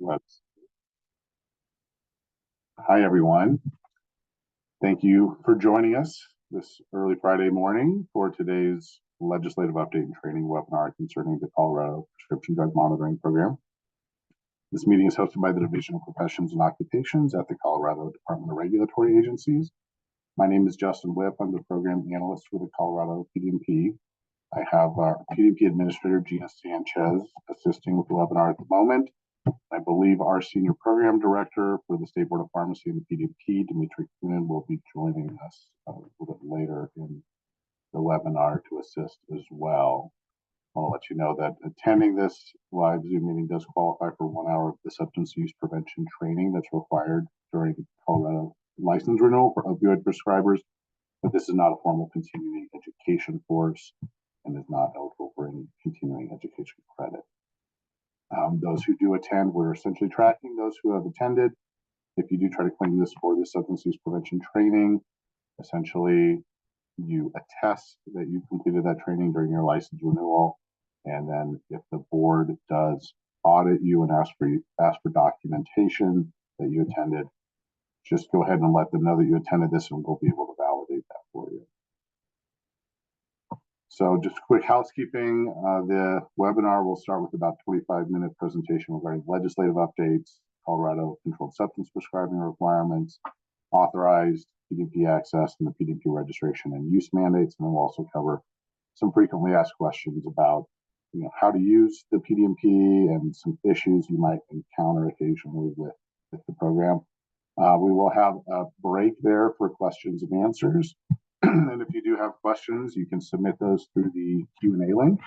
Let's. Hi, everyone. Thank you for joining us this early Friday morning for today's legislative update and training webinar concerning the Colorado Prescription Drug Monitoring Program. This meeting is hosted by the Division of Professions and Occupations at the Colorado Department of Regulatory Agencies. My name is Justin Whip. I'm the program analyst for the Colorado PDMP. I have our PDMP administrator, Gina Sanchez, assisting with the webinar at the moment. I believe our senior program director for the State Board of Pharmacy and the PDMP, Dimitri Kunin, will be joining us a little bit later in the webinar to assist as well. I want to let you know that attending this live Zoom meeting does qualify for 1 hour of the substance use prevention training that's required during the Colorado license renewal for opioid prescribers, but this is not a formal continuing education course and is not eligible for any continuing education credit. Those who do attend, we're essentially tracking those who have attended. If you do try to claim this for the substance use prevention training, essentially you attest that you completed that training during your license renewal. And then if the board does audit you and ask for documentation that you attended, just go ahead and let them know that you attended this and we'll be able to validate that for you. So just quick housekeeping, the webinar will start with about 25-minute presentation regarding legislative updates, Colorado controlled substance prescribing requirements, authorized PDMP access, and the PDMP registration and use mandates. And then we'll also cover some frequently asked questions about how to use the PDMP and some issues you might encounter occasionally with the program. We will have a break there for questions and answers. And if you do have questions, you can submit those through the Q&A link.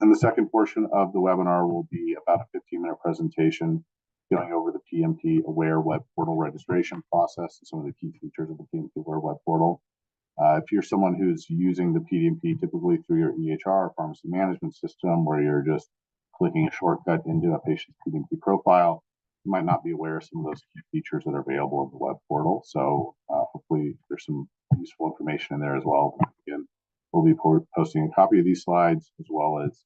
And the second portion of the webinar will be about a 15-minute presentation going over the PDMP Aware web portal registration process and some of the key features of the PDMP Aware web portal. If you're someone who's using the PDMP typically through your EHR pharmacy management system, where you're just clicking a shortcut into a patient's PDMP profile, you might not be aware of some of those key features that are available in the web portal. So hopefully there's some useful information in there as well. Again, we'll be posting a copy of these slides as well as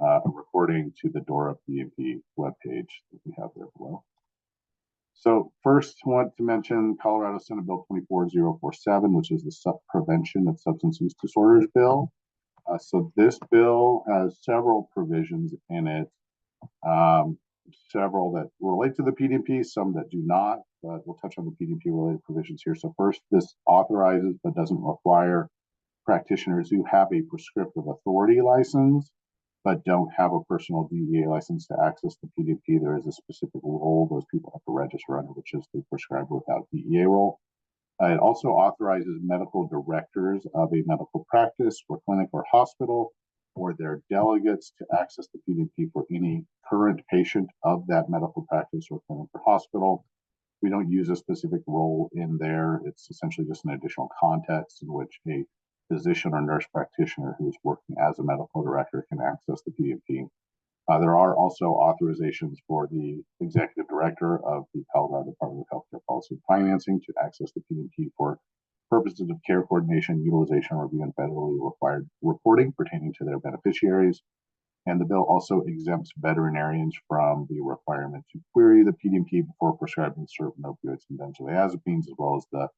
a recording to the DORA PDMP webpage that we have there below. So first, I want to mention Colorado Senate Bill 24047, which is the Prevention of Substance Use Disorders Bill. So this bill has several provisions in it, several that relate to the PDMP, some that do not, but we'll touch on the PDMP related provisions here. So first, this authorizes but doesn't require practitioners who have a prescriptive authority license but don't have a personal DEA license to access the PDMP. There is a specific role those people have to register under, which is the prescriber without DEA role. It also authorizes medical directors of a medical practice or clinic or hospital or their delegates to access the PDMP for any current patient of that medical practice or clinic or hospital. We don't use a specific role in there. It's essentially just an additional context in which a physician or nurse practitioner who is working as a medical director can access the PDMP. There are also authorizations for the executive director of the Colorado Department of Healthcare Policy and Financing to access the PDMP for purposes of care coordination, utilization, review, and federally required reporting pertaining to their beneficiaries. And the bill also exempts veterinarians from the requirement to query the PDMP before prescribing certain opioids and benzodiazepines, as well as the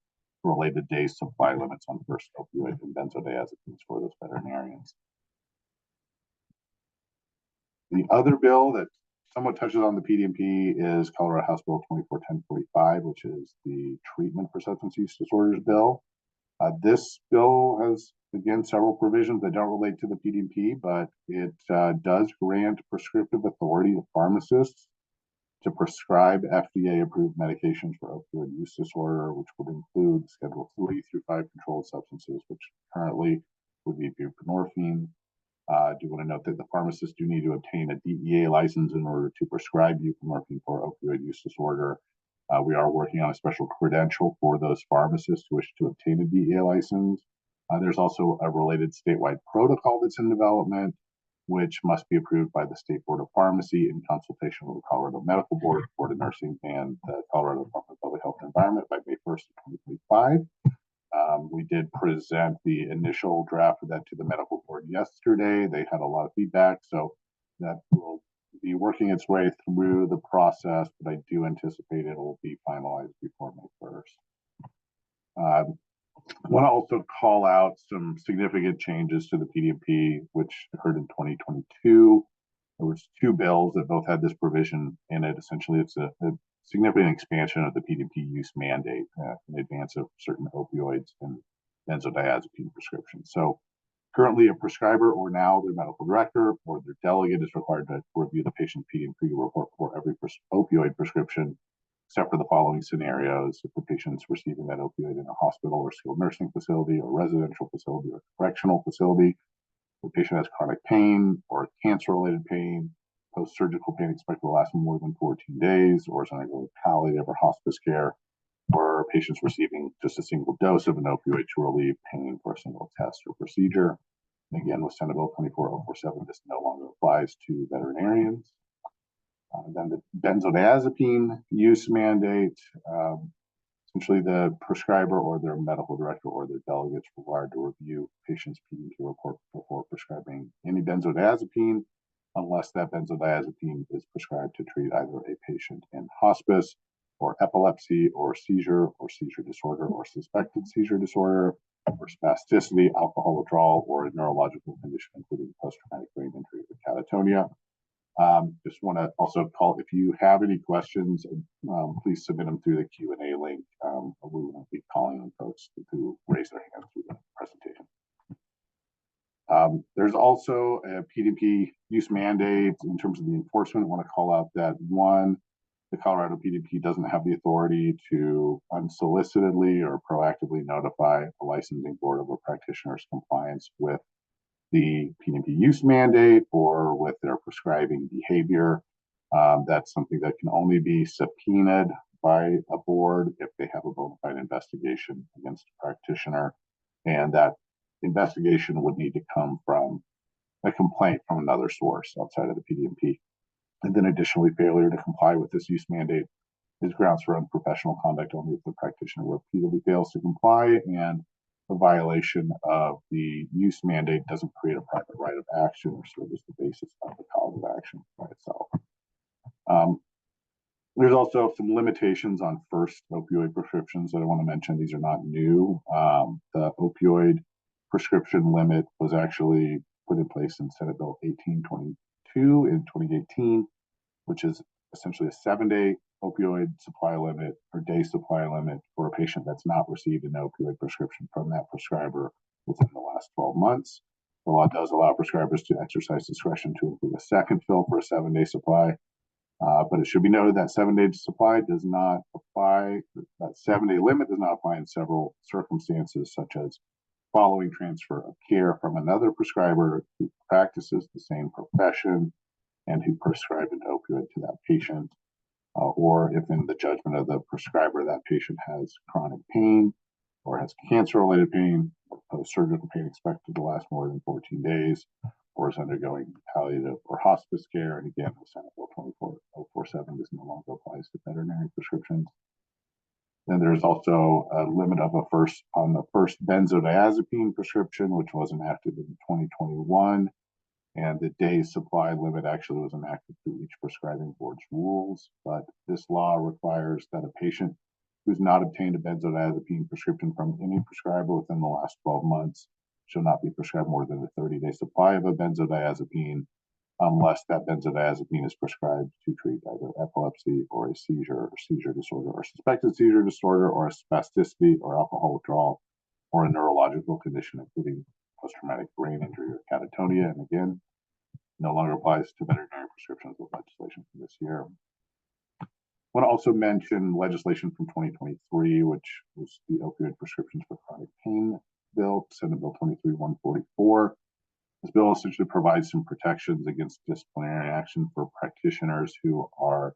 related day supply limits on first opioid and benzodiazepines for those veterinarians. The other bill that somewhat touches on the PDMP is Colorado House Bill 241045, which is the Treatment for Substance Use Disorders bill. This bill has, again, several provisions that don't relate to the PDMP, but it does grant prescriptive authority to pharmacists to prescribe FDA-approved medications for opioid use disorder, which would include Schedule 3 through 5 controlled substances, which currently would be buprenorphine. I do want to note that the pharmacists do need to obtain a DEA license in order to prescribe buprenorphine for opioid use disorder. We are working on a special credential for those pharmacists who wish to obtain a DEA license. There's also a related statewide protocol that's in development, which must be approved by the State Board of Pharmacy in consultation with the Colorado Medical Board, Board of Nursing, and the Colorado Department of Public Health and Environment by May 1st of 2025. We did present the initial draft of that to the medical board yesterday. They had a lot of feedback, so that will be be working its way through the process, but I do anticipate it will be finalized before May 1st. I want to also call out some significant changes to the PDMP, which occurred in 2022. There was two bills that both had this provision in it. Essentially, it's a significant expansion of the PDMP use mandate in advance of certain opioids and benzodiazepine prescriptions. So currently, a prescriber or now their medical director or their delegate is required to review the patient's PDMP report for every opioid prescription, except for the following scenarios: if the patient's receiving that opioid in a hospital or skilled nursing facility or residential facility or correctional facility, the patient has chronic pain or cancer-related pain, post-surgical pain expected to last more than 14 days, or is undergoing palliative or hospice care, or patients receiving just a single dose of an opioid to relieve pain for a single test or procedure. And again, with Senate Bill 24047, this no longer applies to veterinarians. Then the benzodiazepine use mandate. Essentially, the prescriber or their medical director or their delegates required to review patient's PDMP report before prescribing any benzodiazepine, unless that benzodiazepine is prescribed to treat either a patient in hospice, or epilepsy, or seizure disorder, or suspected seizure disorder, or spasticity, alcohol withdrawal, or a neurological condition, including post-traumatic brain injury or catatonia. Just want to also call, if you have any questions, please submit them through the Q&A link. We won't be calling on folks to raise their hands through the presentation. There's also a PDMP use mandate in terms of the enforcement. I want to call out that one, the Colorado PDMP doesn't have the authority to unsolicitedly or proactively notify the licensing board of a practitioner's compliance with the PDMP use mandate or with their prescribing behavior. That's something that can only be subpoenaed by a board if they have a bona fide investigation against a practitioner, and that investigation would need to come from a complaint from another source outside of the PDMP. And then additionally, failure to comply with this use mandate is grounds for unprofessional conduct only if the practitioner repeatedly fails to comply, and the violation of the use mandate doesn't create a private right of action or serve as the basis of the cause of action by itself. There's also some limitations on first opioid prescriptions that I want to mention. These are not new. The opioid prescription limit was actually put in place in Senate Bill 1822 in 2018, which is essentially a 7-day opioid supply limit or day supply limit for a patient that's not received an opioid prescription from that prescriber within the last 12 months. The law does allow prescribers to exercise discretion to include a second fill for a 7-day supply, but it should be noted that 7-day supply does not apply. That 7-day limit does not apply in several circumstances, such as following transfer of care from another prescriber who practices the same profession and who prescribed an opioid to that patient, or if in the judgment of the prescriber that patient has chronic pain or has cancer-related pain or post-surgical pain expected to last more than 14 days, or is undergoing palliative or hospice care. And again, the Senate Bill 24047 this no longer applies to veterinary prescriptions. Then there's also a limit of on the first benzodiazepine prescription, which was enacted in 2021. And the day supply limit actually was enacted through each prescribing board's rules. But this law requires that a patient who's not obtained a benzodiazepine prescription from any prescriber within the last 12 months shall not be prescribed more than a 30-day supply of a benzodiazepine unless that benzodiazepine is prescribed to treat either epilepsy or a seizure disorder or suspected seizure disorder or a spasticity or alcohol withdrawal or a neurological condition, including post-traumatic brain injury or catatonia. And again, no longer applies to veterinary prescriptions with legislation from this year. I want to also mention legislation from 2023, which was the opioid prescriptions for chronic pain bill, Senate Bill 23144. This bill essentially provides some protections against disciplinary action for practitioners who are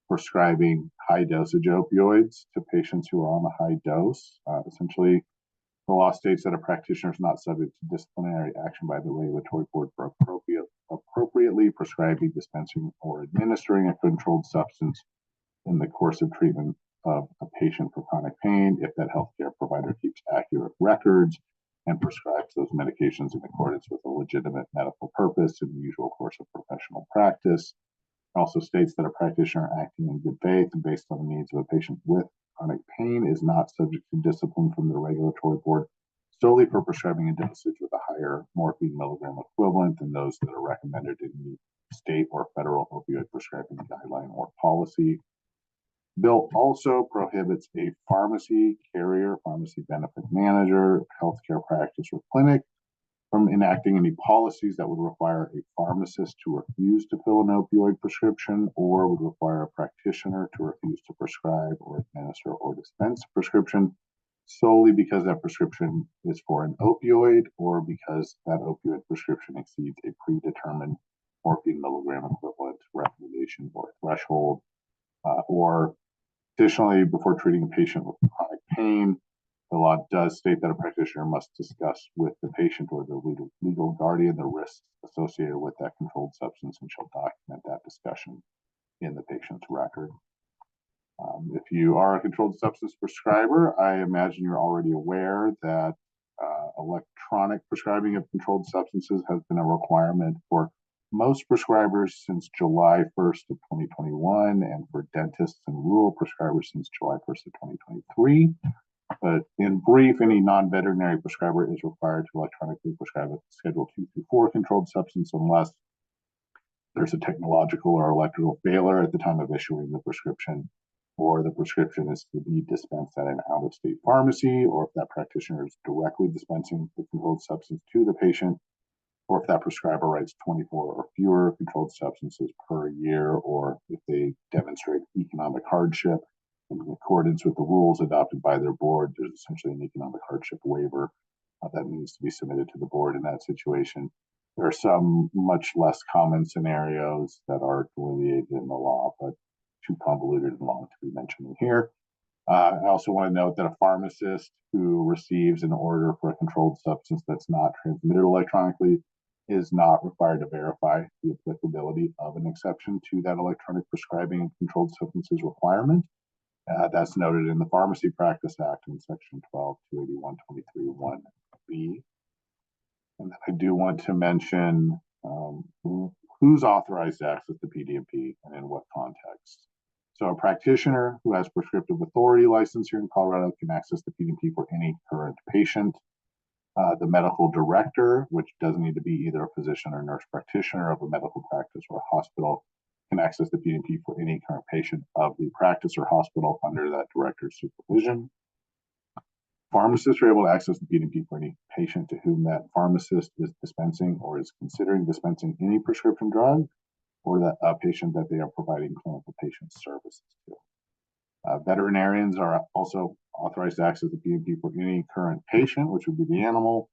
prescribing high dosage opioids to patients who are on the high dose. Essentially, the law states that a practitioner is not subject to disciplinary action by the regulatory board for appropriately prescribing, dispensing, or administering a controlled substance in the course of treatment of a patient for chronic pain if that healthcare provider keeps accurate records and prescribes those medications in accordance with a legitimate medical purpose in the usual course of professional practice. Also states that a practitioner acting in good faith and based on the needs of a patient with chronic pain is not subject to discipline from the regulatory board solely for prescribing a dosage with a higher morphine milligram equivalent than those that are recommended in the state or federal opioid prescribing guideline or policy. Bill also prohibits a pharmacy carrier, pharmacy benefit manager, healthcare practice, or clinic from enacting any policies that would require a pharmacist to refuse to fill an opioid prescription or would require a practitioner to refuse to prescribe or administer or dispense a prescription solely because that prescription is for an opioid or because that opioid prescription exceeds a predetermined morphine milligram equivalent recommendation or threshold. Or additionally, before treating a patient with chronic pain, the law does state that a practitioner must discuss with the patient or the legal guardian the risks associated with that controlled substance and shall document that discussion in the patient's record. If you are a controlled substance prescriber, I imagine you're already aware that electronic prescribing of controlled substances has been a requirement for most prescribers since July 1st of 2021 and for dentists and rural prescribers since July 1st of 2023. But in brief, any non-veterinary prescriber is required to electronically prescribe a Schedule 2 through 4 controlled substance unless there's a technological or electrical failure at the time of issuing the prescription, or the prescription is to be dispensed at an out-of-state pharmacy, or if that practitioner is directly dispensing the controlled substance to the patient, or if that prescriber writes 24 or fewer controlled substances per year, or if they demonstrate economic hardship in accordance with the rules adopted by their board. There's essentially an economic hardship waiver that needs to be submitted to the board in that situation. There are some much less common scenarios that are delineated in the law, but too convoluted and long to be mentioned here. I also want to note that a pharmacist who receives an order for a controlled substance that's not transmitted electronically is not required to verify the applicability of an exception to that electronic prescribing of controlled substances requirement. That's noted in the Pharmacy Practice Act in Section 12-281-23(1)B. And I do want to mention who's authorized to access the PDMP and in what context. So a practitioner who has prescriptive authority license here in Colorado can access the PDMP for any current patient. The medical director, which doesn't need to be either a physician or nurse practitioner of a medical practice or a hospital, can access the PDMP for any current patient of the practice or hospital under that director's supervision. Pharmacists are able to access the PDMP for any patient to whom that pharmacist is dispensing or is considering dispensing any prescription drug, or that a patient that they are providing clinical patient services to. Veterinarians are also authorized to access the PDMP for any current patient, which would be the animal.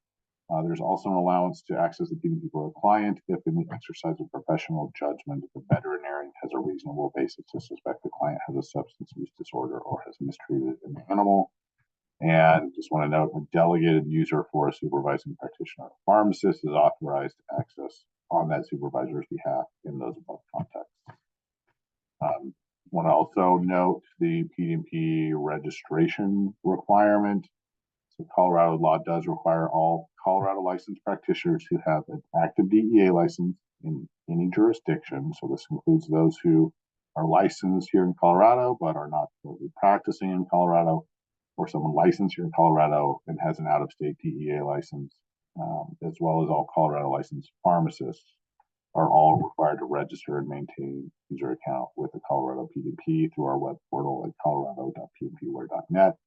There's also an allowance to access the PDMP for a client if, in the exercise of professional judgment, the veterinarian has a reasonable basis to suspect the client has a substance use disorder or has mistreated an animal. And just want to note, a delegated user for a supervising practitioner or pharmacist is authorized to access on that supervisor's behalf in those above contexts. Want to also note the PDMP registration requirement. So Colorado law does require all Colorado licensed practitioners who have an active DEA license in any jurisdiction. So this includes those who are licensed here in Colorado but are not practicing in Colorado, or someone licensed here in Colorado and has an out-of-state DEA license, as well as all Colorado licensed pharmacists are all required to register and maintain user account with the Colorado PDMP through our web portal at colorado.pdmpware.net.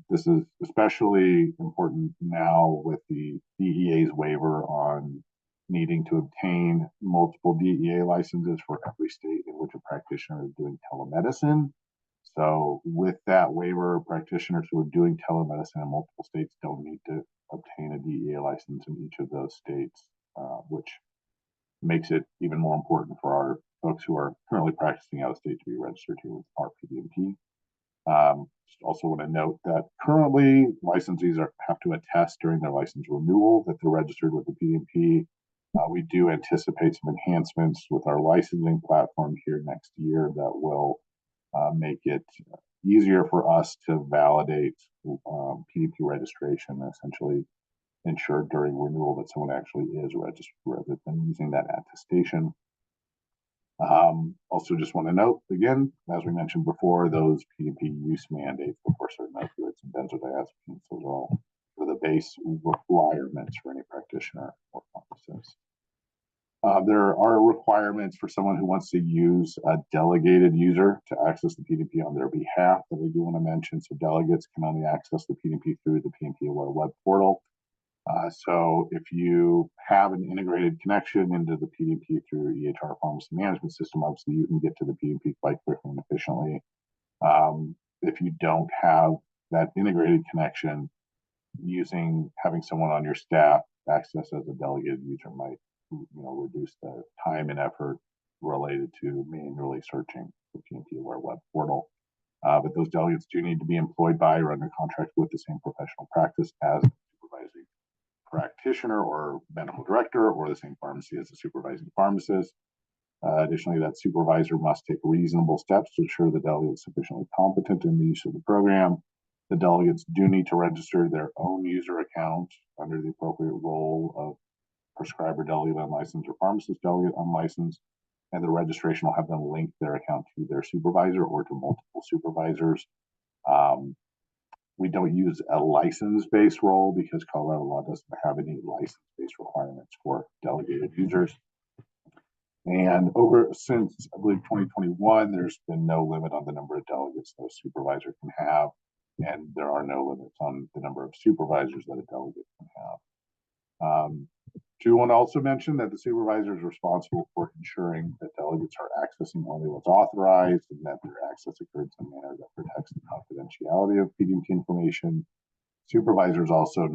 This is especially important now with the DEA's waiver on needing to obtain multiple DEA licenses for every state in which a practitioner is doing telemedicine. So with that waiver, practitioners who are doing telemedicine in multiple states don't need to obtain a DEA license in each of those states, which makes it even more important for our folks who are currently practicing out of state to be registered here with our PDMP. Just also want to note that currently licensees have to attest during their license renewal that they're registered with the PDMP. We do anticipate some enhancements with our licensing platform here next year that will make it easier for us to validate PDMP registration and essentially ensure during renewal that someone actually is registered rather than using that attestation. Also, just want to note again, as we mentioned before, those PDP use mandates before certain opioids and benzodiazepines, those are all for the base requirements for any practitioner or pharmacist. There are requirements for someone who wants to use a delegated user to access the PDP on their behalf that we do want to mention. So delegates can only access the PDP through the PDP Aware web portal. So if you have an integrated connection into the PDP through EHR pharmacy management system, obviously you can get to the PDP quite quickly and efficiently. If you don't have that integrated connection, having someone on your staff access as a delegated user might reduce the time and effort related to manually searching the PDP Aware web portal. But those delegates do need to be employed by or under contract with the same professional practice as the supervising practitioner or medical director, or the same pharmacy as the supervising pharmacist. Additionally, that supervisor must take reasonable steps to ensure the delegate is sufficiently competent in the use of the program. The delegates do need to register their own user account under the appropriate role of prescriber delegate unlicensed or pharmacist delegate unlicensed, and the registration will have them link their account to their supervisor or to multiple supervisors. We don't use a license-based role because Colorado law doesn't have any license-based requirements for delegated users. And since I believe 2021, there's been no limit on the number of delegates that a supervisor can have, and there are no limits on the number of supervisors that a delegate can have. Do want to also mention that the supervisor is responsible for ensuring that delegates are accessing only what's authorized and that their access occurs in a manner that protects the confidentiality of PDMP information. Supervisor is also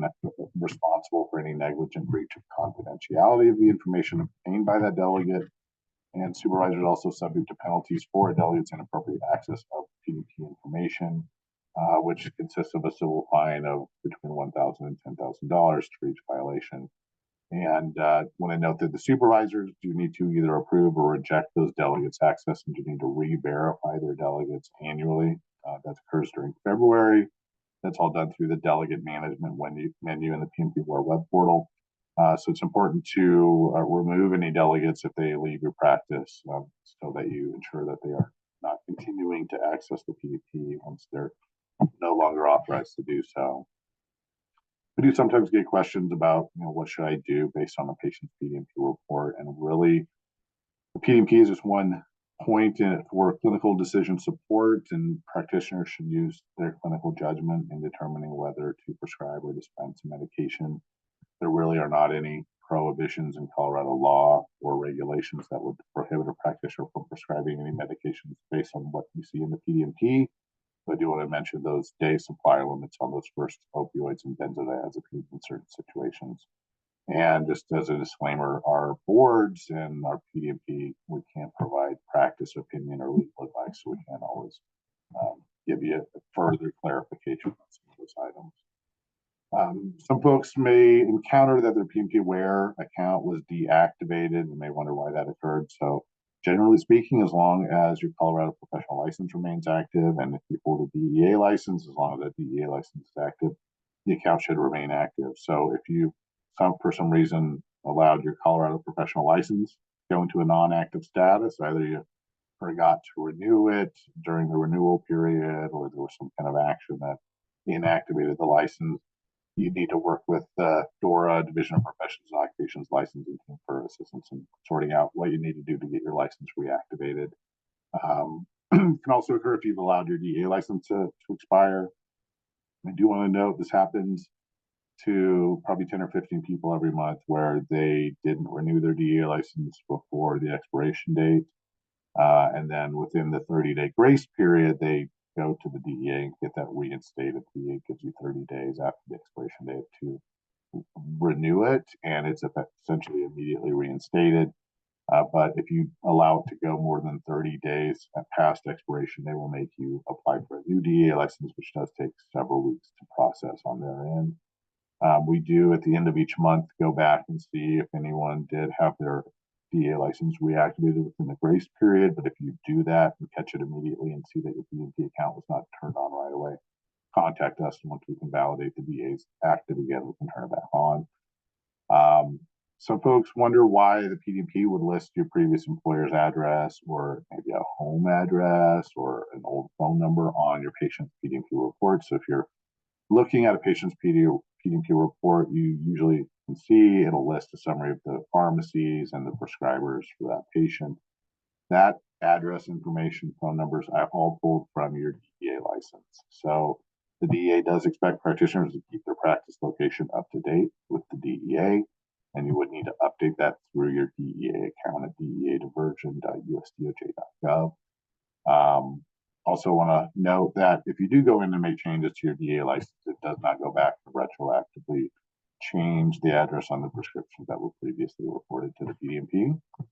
responsible for any negligent breach of confidentiality of the information obtained by that delegate. And supervisor is also subject to penalties for a delegate's inappropriate access of PDP information, which consists of a civil fine of between $1,000 and $10,000 for each violation. And want to note that the supervisors do need to either approve or reject those delegates' access and do need to re-verify their delegates annually. That occurs during February. That's all done through the delegate management menu in the PDMP Aware web portal. So it's important to remove any delegates if they leave your practice so that you ensure that they are not continuing to access the PDP once they're no longer authorized to do so. We do sometimes get questions about, what should I do based on a patient's PDMP report? And really, the PDMP is just one point for clinical decision support, and practitioners should use their clinical judgment in determining whether to prescribe or dispense medication. There really are not any prohibitions in Colorado law or regulations that would prohibit a practitioner from prescribing any medications based on what you see in the PDMP. I do want to mention those day supply limits on those first opioids and benzodiazepines in certain situations. And just as a disclaimer, our boards and our PDMP, we can't provide practice opinion or legal advice, so we can't always give you further clarification on some of those items. Some folks may encounter that their PDMP Aware account was deactivated and may wonder why that occurred. So generally speaking, as long as your Colorado professional license remains active, and if you hold a DEA license, as long as that DEA license is active, the account should remain active. So if you, for some reason, allowed your Colorado professional license go into a non-active status, either you forgot to renew it during the renewal period, or there was some kind of action that inactivated the license, you need to work with the DORA, Division of Professions and Occupations licensing team for assistance in sorting out what you need to do to get your license reactivated. Can also occur if you've allowed your DEA license to expire. I do want to note this happens to probably 10 or 15 people every month where they didn't renew their DEA license before the expiration date. And then within the 30-day grace period, they go to the DEA and get that reinstated. The DEA gives you 30 days after the expiration date to renew it, and it's essentially immediately reinstated. But if you allow it to go more than 30 days past expiration, they will make you apply for a new DEA license, which does take several weeks to process on their end. We do, at the end of each month, go back and see if anyone did have their DEA license reactivated within the grace period. But if you do that and catch it immediately and see that your PDMP account was not turned on right away, contact us, and once we can validate the DEA is active again, we can turn it back on. some folks wonder why the PDMP would list your previous employer's address or maybe a home address or an old phone number on your patient's PDMP report. So if you're looking at a patient's PDMP report, you usually can see it'll list a summary of the pharmacies and the prescribers for that patient. That address information, phone numbers, I all pulled from your DEA license. So the DEA does expect practitioners to keep their practice location up to date with the DEA, and you would need to update that through your DEA account at dea-diversion.usdoj.gov. Also want to note that if you do go in and make changes to your DEA license, it does not go back to retroactively change the address on the prescriptions that were previously reported to the PDMP. I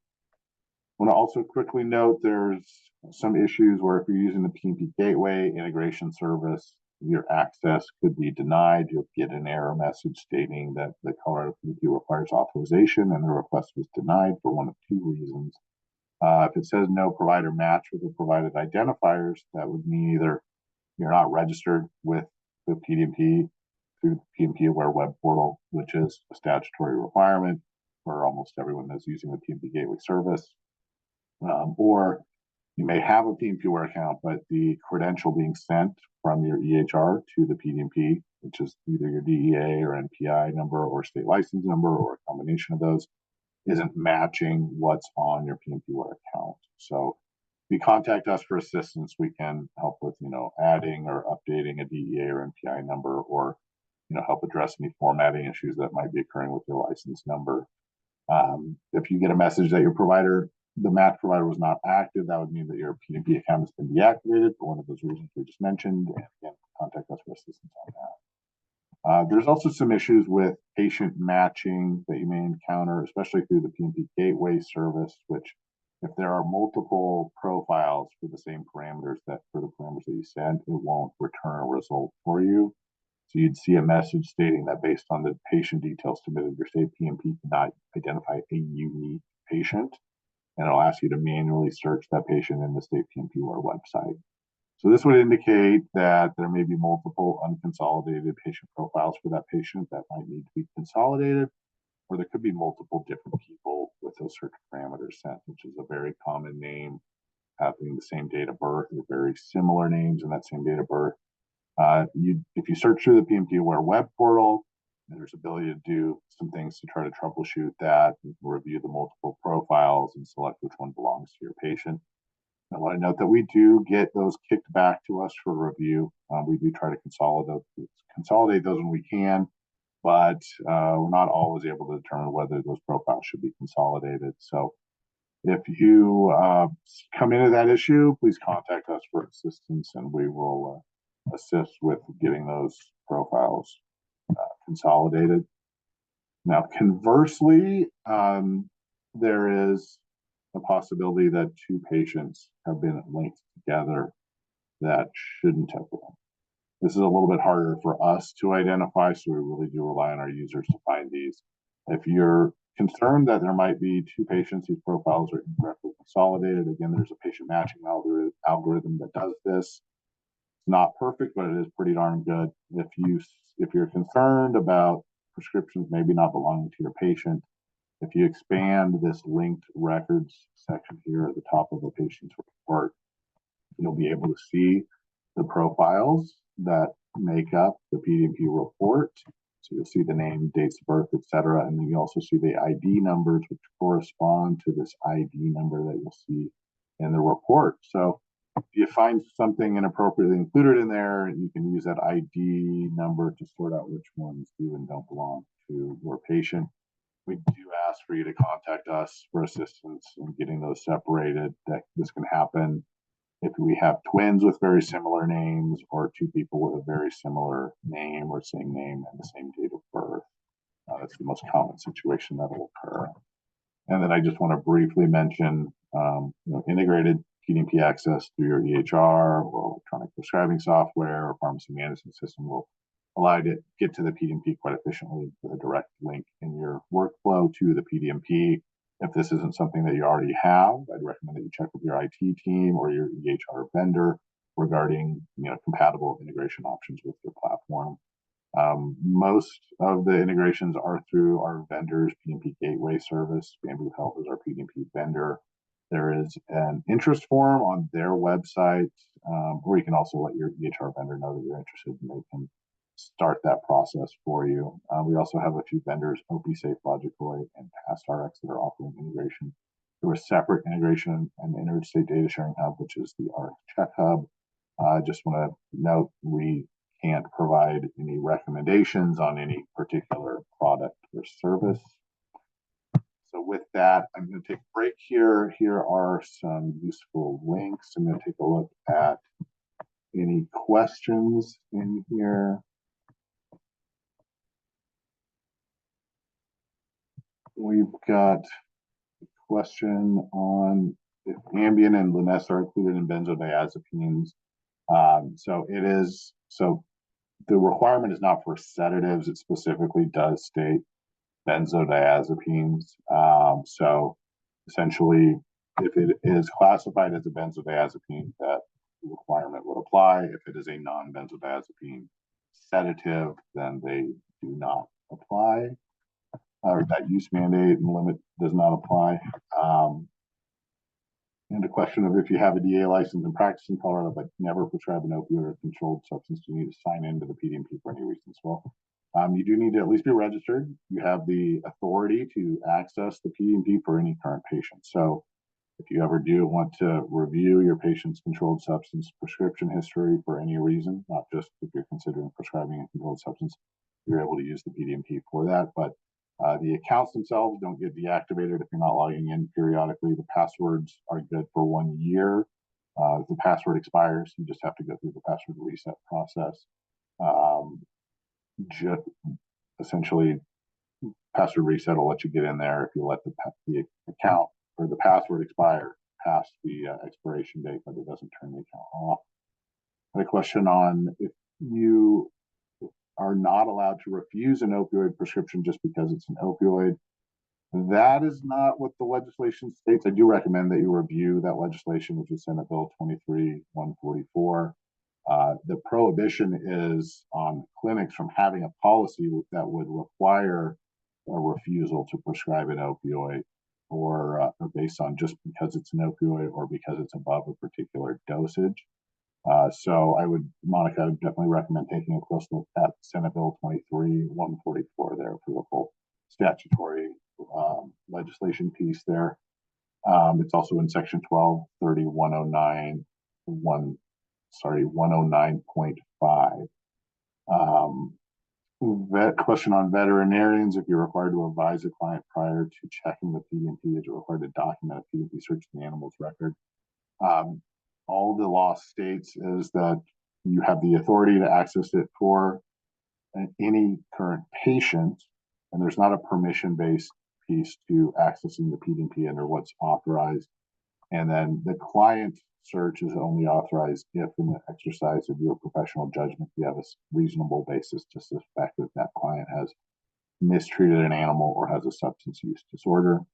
want to also quickly note there's some issues where if you're using the PDMP Gateway integration service, your access could be denied. You'll get an error message stating that the Colorado PDMP requires authorization and the request was denied for one of two reasons. If it says no provider match with the provided identifiers, that would mean either you're not registered with the PDMP through the PDMP Aware web portal, which is a statutory requirement for almost everyone that's using the PDMP Gateway service, or you may have a PDMP Aware account, but the credential being sent from your EHR to the PDMP, which is either your DEA or NPI number or state license number or a combination of those, isn't matching what's on your PDMP Aware account. So if you contact us for assistance, we can help with, adding or updating a DEA or NPI number, or, help address any formatting issues that might be occurring with your license number. If you get a message that the match provider was not active, that would mean that your PDMP account has been deactivated for one of those reasons we just mentioned, and again, contact us for assistance on that. There's also some issues with patient matching that you may encounter, especially through the PDMP Gateway service, which if there are multiple profiles for the same parameters that you send, it won't return a result for you. So you'd see a message stating that based on the patient details submitted, your state PDMP cannot identify a unique patient, and it'll ask you to manually search that patient in the state PDMP website. So this would indicate that there may be multiple unconsolidated patient profiles for that patient that might need to be consolidated, or there could be multiple different people with those search parameters sent, which is a very common name having the same date of birth or very similar names in that same date of birth. If you search through the PDMP Aware web portal, there's ability to do some things to try to troubleshoot that. You can review the multiple profiles and select which one belongs to your patient. I want to note that we do get those kicked back to us for review. We do try to consolidate those when we can, but we're not always able to determine whether those profiles should be consolidated. So if you come into that issue, please contact us for assistance, and we will assist with getting those profiles consolidated. Now, conversely, there is a possibility that two patients have been linked together that shouldn't have been. This is a little bit harder for us to identify, so we really do rely on our users to find these. If you're concerned that there might be two patients whose profiles are incorrectly consolidated, again, there's a patient matching algorithm that does this. It's not perfect, but it is pretty darn good. If you're concerned about prescriptions maybe not belonging to your patient, if you expand this linked records section here at the top of the patient's report, you'll be able to see the profiles that make up the PDMP report. So you'll see the name, dates of birth, etc. And then you also see the ID numbers, which correspond to this ID number that you'll see in the report. So if you find something inappropriately included in there, you can use that ID number to sort out which ones do and don't belong to your patient. We do ask for you to contact us for assistance in getting those separated. This can happen if we have twins with very similar names or two people with a very similar name or same name and the same date of birth. That's the most common situation that will occur. And then I just want to briefly mention integrated PDMP access through your EHR or electronic prescribing software or pharmacy management system will allow you to get to the PDMP quite efficiently with a direct link in your workflow to the PDMP. If this isn't something that you already have, I'd recommend that you check with your IT team or your EHR vendor regarding compatible integration options with your platform. Most of the integrations are through our vendors, PDMP Gateway Service. Bamboo Health is our PDMP vendor. There is an interest form on their website, or you can also let your EHR vendor know that you're interested, and they can start that process for you. We also have a few vendors, OPSafe, Logically, and PastRx, that are offering integration through a separate integration and interstate data sharing hub, which is the RX Check Hub. I just want to note we can't provide any recommendations on any particular product or service. So with that, I'm going to take a break here. Here are some useful links. I'm going to take a look at any questions in here. We've got a question on if Ambien and Linest are included in benzodiazepines. So the requirement is not for sedatives. It specifically does state benzodiazepines. So essentially, if it is classified as a benzodiazepine, that requirement would apply. If it is a non-benzodiazepine sedative, then they do not apply. Or that use mandate and limit does not apply. And a question of if you have a DA license and practice in Colorado but never prescribe an opioid or controlled substance, do you need to sign into the PDMP for any reasons? Well, you do need to at least be registered. You have the authority to access the PDMP for any current patient. So if you ever do want to review your patient's controlled substance prescription history for any reason, not just if you're considering prescribing a controlled substance, you're able to use the PDMP for that. But the accounts themselves don't get deactivated if you're not logging in periodically. The passwords are good for 1 year. If the password expires, you just have to go through the password reset process. Essentially, password reset will let you get in there if you let the account or the password expire past the expiration date, but it doesn't turn the account off. A question on if you are not allowed to refuse an opioid prescription just because it's an opioid. That is not what the legislation states. I do recommend that you review that legislation, which is Senate Bill 23-144. The prohibition is on clinics from having a policy that would require a refusal to prescribe an opioid or based on just because it's an opioid or because it's above a particular dosage. So Monica, I would definitely recommend taking a close look at Senate Bill 23-144 there for the full statutory legislation piece there. It's also in section 1230-109, 109.5. Question on veterinarians. If you're required to advise a client prior to checking the PDMP, is it required to document a PDMP search in the animal's record? All the law states is that you have the authority to access it for any current patient, and there's not a permission-based piece to accessing the PDMP under what's authorized. And then the client search is only authorized if, in the exercise of your professional judgment, you have a reasonable basis to suspect that that client has mistreated an animal or has a substance use disorder.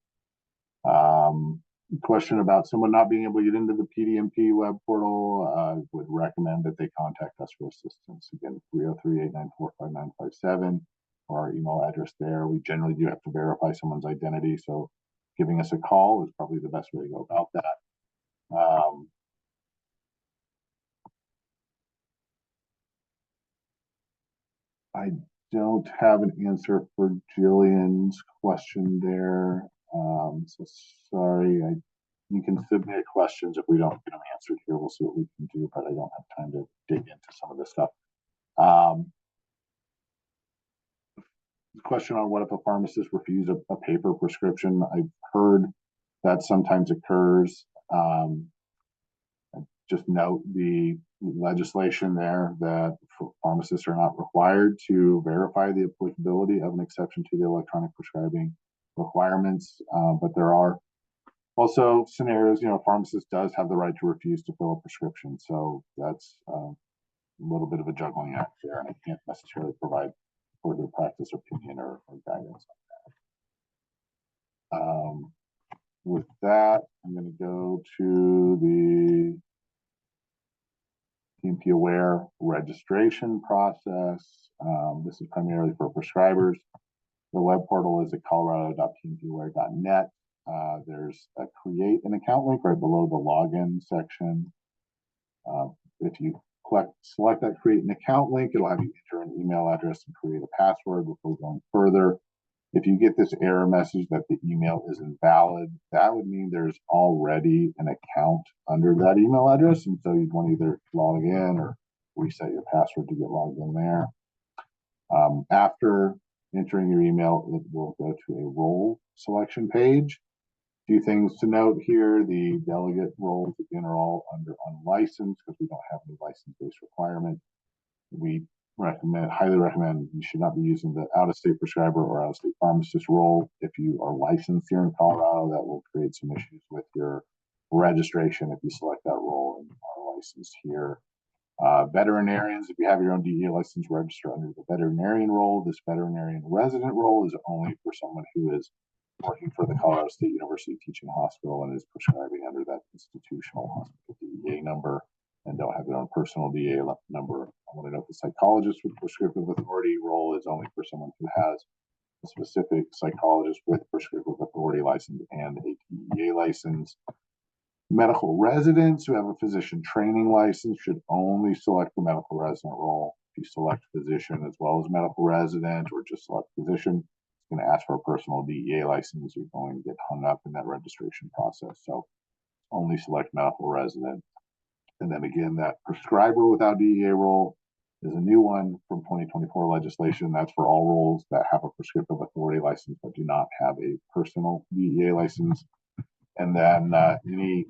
Question about someone not being able to get into the PDMP web portal, would recommend that they contact us for assistance. Again, 303-894-5957, or our email address there. We generally do have to verify someone's identity, so giving us a call is probably the best way to go about that. I don't have an answer for Jillian's question there. So sorry. You can submit questions. If we don't get them answered here, we'll see what we can do, but I don't have time to dig into some of this stuff. Question on what if a pharmacist refuses a paper prescription? I've heard that sometimes occurs. Just note the legislation there that pharmacists are not required to verify the applicability of an exception to the electronic prescribing requirements, but there are also scenarios, a pharmacist does have the right to refuse to fill a prescription. So that's a little bit of a juggling act there, and I can't necessarily provide further practice opinion or guidance on that. With that, I'm going to go to the PDMP aware registration process. This is primarily for prescribers. The web portal is at colorado.pdmpaware.net. There's a create an account link right below the login section. If you select that create an account link, it'll have you enter an email address and create a password. Before going further, if you get this error message that the email is invalid, that would mean there's already an account under that email address, and so you'd want to either log in or reset your password to get logged in there. After entering your email, it will go to a role selection page. A few things to note here: the delegate roles again are all under unlicensed because we don't have any license-based requirement. We highly recommend you should not be using the out-of-state prescriber or out-of-state pharmacist role. If you are licensed here in Colorado, that will create some issues with your registration if you select that role and are licensed here. Veterinarians, if you have your own DEA license, register under the veterinarian role. This veterinarian resident role is only for someone who is working for the Colorado State University Teaching Hospital and is prescribing under that institutional hospital DEA number and don't have their own personal DEA number. I want to note the psychologist with prescriptive authority role is only for someone who has a specific psychologist with prescriptive authority license and a DEA license. Medical residents who have a physician training license should only select the medical resident role. If you select physician as well as medical resident or just select physician, it's going to ask for a personal DEA license. You're going to get hung up in that registration process. So only select medical resident. And then again, that prescriber without DEA role is a new one from 2024 legislation. That's for all roles that have a prescriptive authority license but do not have a personal DEA license. And then any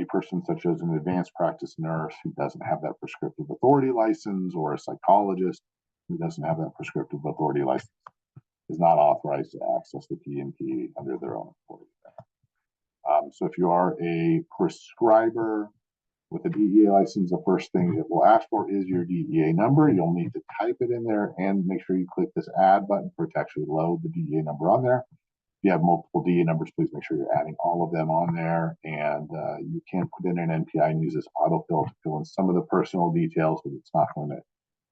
person such as an advanced practice nurse who doesn't have that prescriptive authority license or a psychologist who doesn't have that prescriptive authority license is not authorized to access the PDMP under their own authority. So if you are a prescriber with a DEA license, the first thing it will ask for is your DEA number. You'll need to type it in there and make sure you click this add button for it to actually load the DEA number on there. If you have multiple DEA numbers, please make sure you're adding all of them on there. And you can put in an NPI and use this autofill to fill in some of the personal details, but it's not going to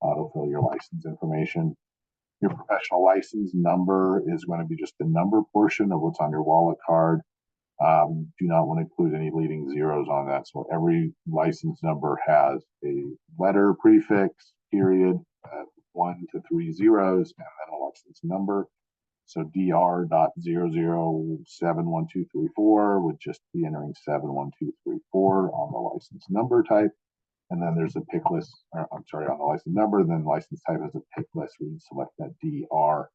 autofill your license information. Your professional license number is going to be just the number portion of what's on your wallet card. Do not want to include any leading zeros on that. So every license number has a letter prefix, period, 1 to 3 zeros, and then a license number. So dr.007123 would just be entering 71234 on the license number type. And then there's a pick list, on the license number, then license type is a pick list where you select that DR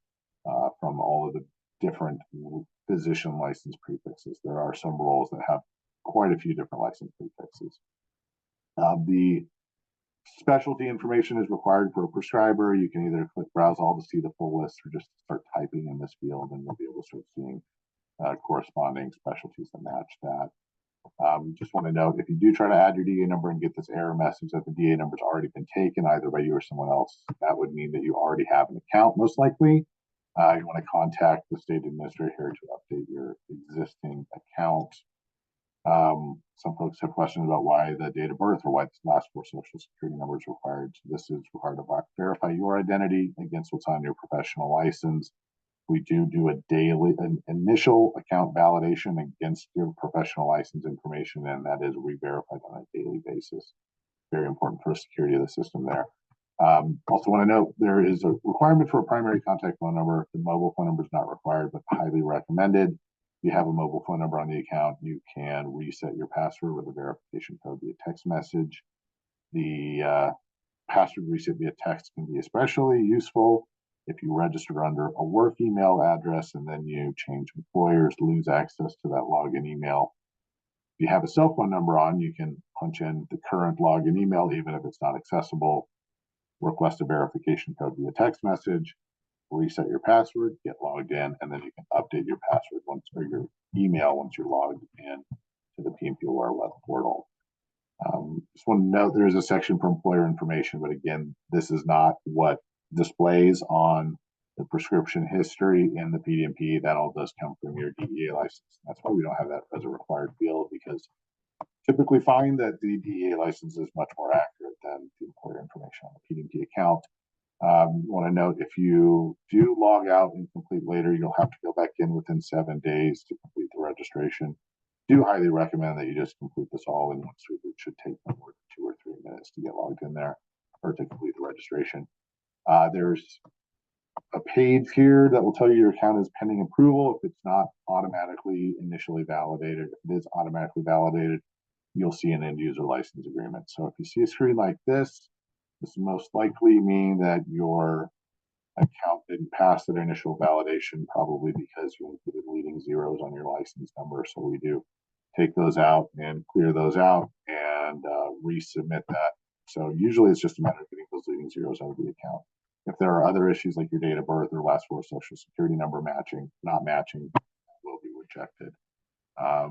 from all of the different physician license prefixes. There are some roles that have quite a few different license prefixes. The specialty information is required for a prescriber. You can either click browse all to see the full list or just start typing in this field and you'll be able to start seeing corresponding specialties that match that. Just want to note, if you do try to add your DEA number and get this error message that the DEA number has already been taken either by you or someone else, that would mean that you already have an account most likely. You want to contact the state administrator to update your existing account. Some folks have questions about why the date of birth or why this last 4 social security number is required. So this is required to verify your identity against what's on your professional license. We do an initial account validation against your professional license information, and that is re-verified on a daily basis. Very important for the security of the system there. Also want to note there is a requirement for a primary contact phone number. The mobile phone number is not required, but highly recommended. If you have a mobile phone number on the account, you can reset your password with a verification code via text message. The password reset via text can be especially useful if you register under a work email address and then you change employers, lose access to that login email. If you have a cell phone number on, you can punch in the current login email, even if it's not accessible, request a verification code via text message, reset your password, get logged in, and then you can update your password or your email once you're logged in to the PDMP Aware web portal. Just want to note there is a section for employer information, but again, this is not what displays on the prescription history in the PDMP. That all does come from your DEA license. That's why we don't have that as a required field, because typically find that the DEA license is much more accurate than the employer information on the PDMP account. Want to note, if you do log out and complete later, you'll have to go back in within 7 days to complete the registration. Do highly recommend that you just complete this all in one sweep. It should take no more than 2 or 3 minutes to get logged in there or to complete the registration. There's a page here that will tell you your account is pending approval if it's not automatically initially validated. If it is automatically validated, you'll see an end user license agreement. So if you see a screen like this most likely mean that your account didn't pass that initial validation, probably because you included leading zeros on your license number. So we do take those out and clear those out and resubmit that. So usually it's just a matter of getting those leading zeros out of the account. If there are other issues like your date of birth or last four social security number not matching, will be rejected.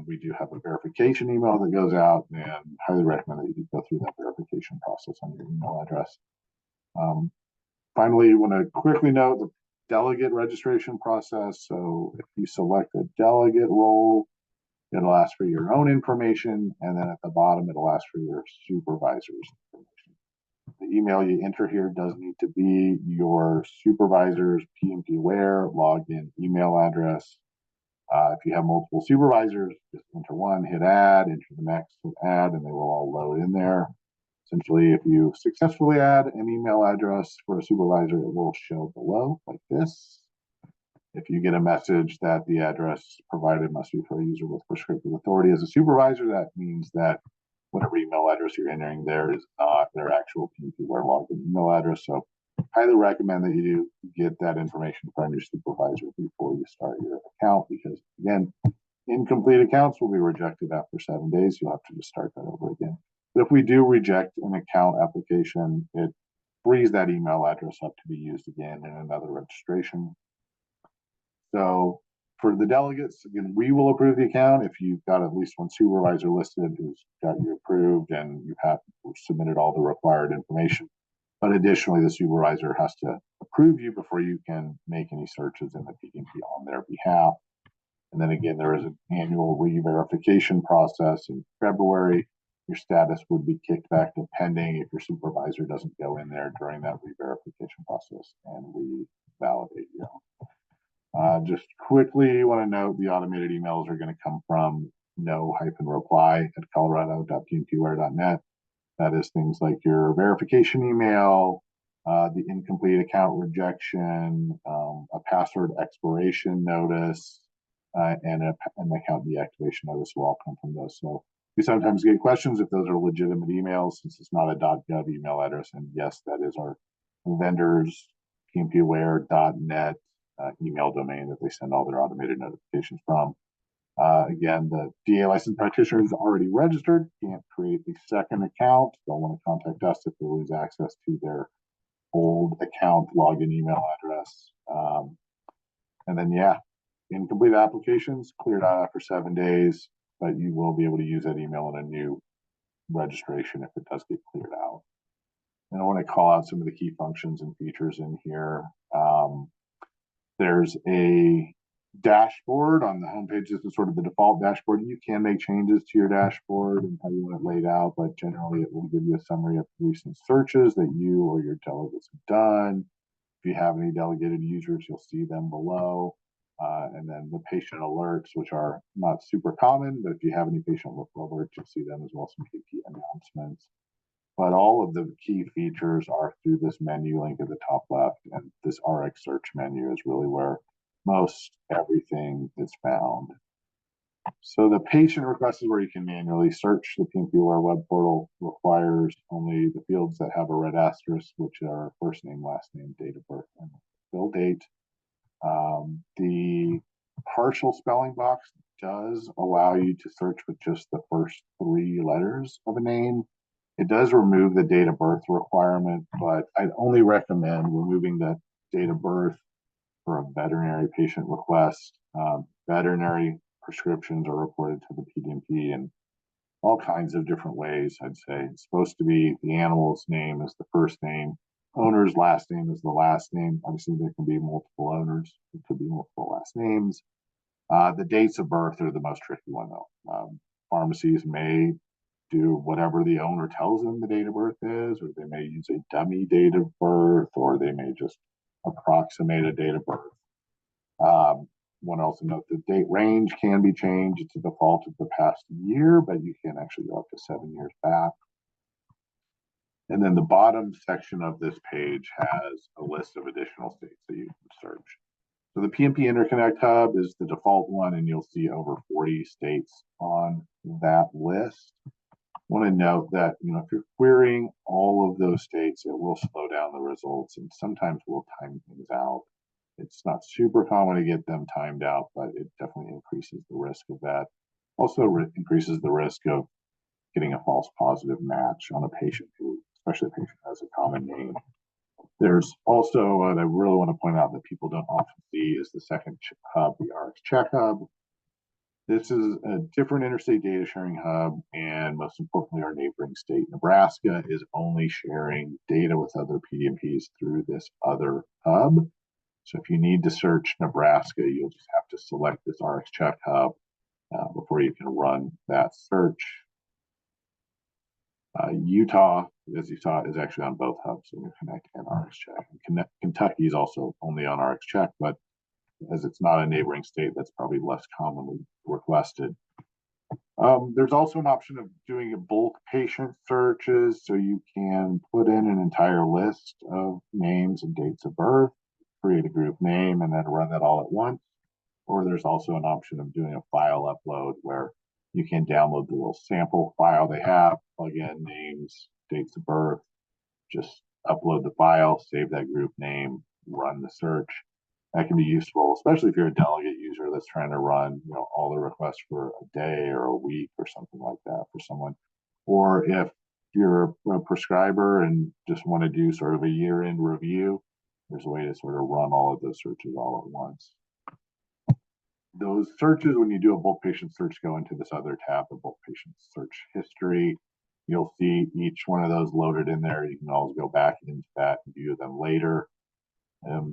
We do have a verification email that goes out, and highly recommend that you go through that verification process on your email address. Finally, I want to quickly note the delegate registration process. So if you select a delegate role, it'll ask for your own information, and then at the bottom, it'll ask for your supervisor's information. The email you enter here does need to be your supervisor's PDMP aware login email address. If you have multiple supervisors, just enter one, hit add, enter the next, hit add, and they will all load in there. Essentially, if you successfully add an email address for a supervisor, it will show below like this. If you get a message that the address provided must be for a user with prescriptive authority as a supervisor, that means that whatever email address you're entering there is not their actual PDMP aware login email address. So highly recommend that you do get that information from your supervisor before you start your account, because again, incomplete accounts will be rejected after 7 days. You'll have to just start that over again. But if we do reject an account application, it frees that email address up to be used again in another registration. So for the delegates, again, we will approve the account if you've got at least one supervisor listed who's got you approved and you have submitted all the required information. But additionally, the supervisor has to approve you before you can make any searches in the PDMP on their behalf. And then again, there is an annual re-verification process in February. Your status would be kicked back to pending if your supervisor doesn't go in there during that re-verification process and revalidate you. Just quickly want to note the automated emails are going to come from no-reply@colorado.pdmpaware.net. That is things like your verification email, the incomplete account rejection, a password expiration notice, and an account deactivation notice will all come from those. So we sometimes get questions if those are legitimate emails, since it's not a .gov email address. And yes, that is our vendor's pdmpaware.net email domain that they send all their automated notifications from. Again, the DA licensed practitioner is already registered, can't create a second account. They'll want to contact us if they lose access to their old account login email address. And then, yeah, incomplete applications cleared out after 7 days, but you will be able to use that email in a new registration if it does get cleared out. And I want to call out some of the key functions and features in here. There's a dashboard on the homepage. This is sort of the default dashboard. You can make changes to your dashboard and how you want it laid out, but generally it will give you a summary of recent searches that you or your delegates have done. If you have any delegated users, you'll see them below. And then the patient alerts, which are not super common, but if you have any patient alerts, you'll see them as well, some KP announcements. But all of the key features are through this menu link at the top left, and this RX search menu is really where most everything is found. So the patient request is where you can manually search. The PDMP aware web portal requires only the fields that have a red asterisk, which are first name, last name, date of birth, and bill date. The partial spelling box does allow you to search with just the first 3 letters of a name. It does remove the date of birth requirement, but I'd only recommend removing the date of birth for a veterinary patient request. Veterinary prescriptions are reported to the PDMP in all kinds of different ways. I'd say it's supposed to be the animal's name is the first name, owner's last name is the last name. Obviously, there can be multiple owners. It could be multiple last names. The dates of birth are the most tricky one, though. Pharmacies may do whatever the owner tells them the date of birth is, or they may use a dummy date of birth, or they may just approximate a date of birth. Want to also note the date range can be changed. It's a default of the past year, but you can actually go up to 7 years back. And then the bottom section of this page has a list of additional states that you can search. So the PDMP Interconnect Hub is the default one, and you'll see over 40 states on that list. I want to note that, if you're querying all of those states, it will slow down the results, and sometimes we'll time things out. It's not super common to get them timed out, but it definitely increases the risk of that. Also increases the risk of getting a false positive match on a patient who, especially a patient who has a common name. There's also, I really want to point out that people don't often see, is the second hub, the RX Check Hub. This is a different interstate data sharing hub, and most importantly, our neighboring state, Nebraska, is only sharing data with other PDMPs through this other hub. So if you need to search Nebraska, you'll just have to select this RX Check Hub before you can run that search. Utah, as you saw, is actually on both hubs, Interconnect and RX Check. And Kentucky is also only on RX Check, but as it's not a neighboring state, that's probably less commonly requested. There's also an option of doing a bulk patient searches, so you can put in an entire list of names and dates of birth, create a group name, and then run that all at once. Or there's also an option of doing a file upload where you can download the little sample file they have, plug in names, dates of birth, just upload the file, save that group name, run the search. That can be useful, especially if you're a delegate user that's trying to run, all the requests for a day or a week or something like that for someone. Or if you're a prescriber and just want to do sort of a year-end review, there's a way to sort of run all of those searches all at once. Those searches, when you do a bulk patient search, go into this other tab, the bulk patient search history. You'll see each one of those loaded in there. You can always go back into that and view them later.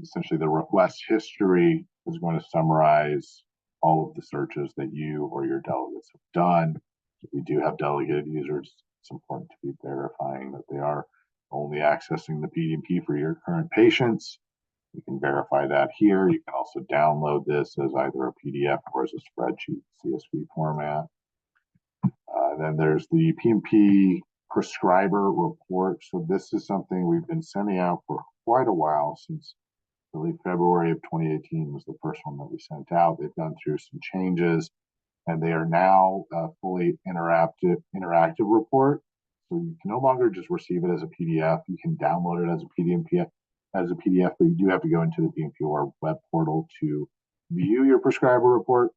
Essentially, the request history is going to summarize all of the searches that you or your delegates have done. If you do have delegated users, it's important to be verifying that they are only accessing the PDMP for your current patients. You can verify that here. You can also download this as either a PDF or as a spreadsheet CSV format. Then there's the PDMP prescriber report. So this is something we've been sending out for quite a while, since I believe February of 2018 was the first one that we sent out. They've gone through some changes, and they are now a fully interactive report. So you can no longer just receive it as a PDF. You can download it as a PDF, but you do have to go into the PDMP web portal to view your prescriber report.